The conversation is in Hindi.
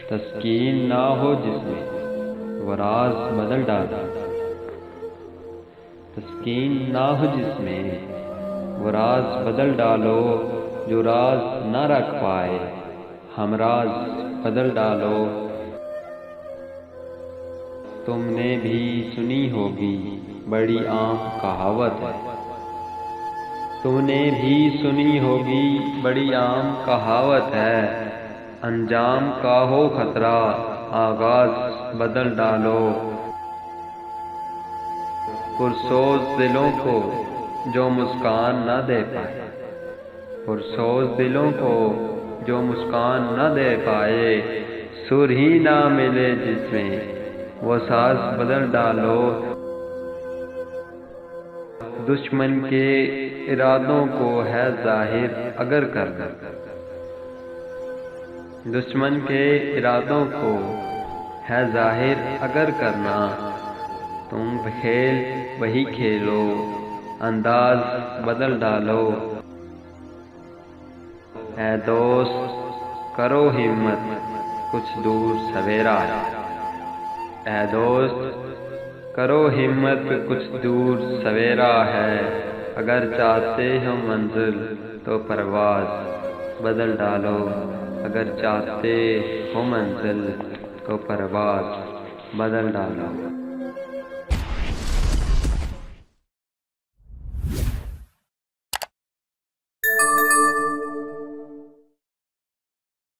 तस्कीन ना हो जिसमें वो राज बदल डालो। तस्कीन ना हो जिसमें वो राज बदल डालो। जो राज न रख पाए हम राज बदल डालो। तुमने भी सुनी होगी बड़ी आम कहावत है। तुमने भी सुनी होगी बड़ी आम कहावत है। अंजाम का हो खतरा आगाज बदल डालो। पुरसोज दिलों को जो मुस्कान न दे पाए, पुरसोज दिलों को जो मुस्कान न दे पाए, सुर ही ना मिले जिसमें वो साज बदल डालो। दुश्मन के इरादों को है जाहिर अगर करना, दुश्मन के इरादों को है जाहिर अगर करना, तुम खेल वही खेलो अंदाज बदल डालो। ऐ दोस्त करो हिम्मत कुछ दूर सवेरा है। ऐ दोस्त करो हिम्मत कुछ दूर सवेरा है। अगर चाहते हो मंजिल तो परवाज बदल डालो। अगर चाहते हो मंजिल तो परवाज बदल डालो।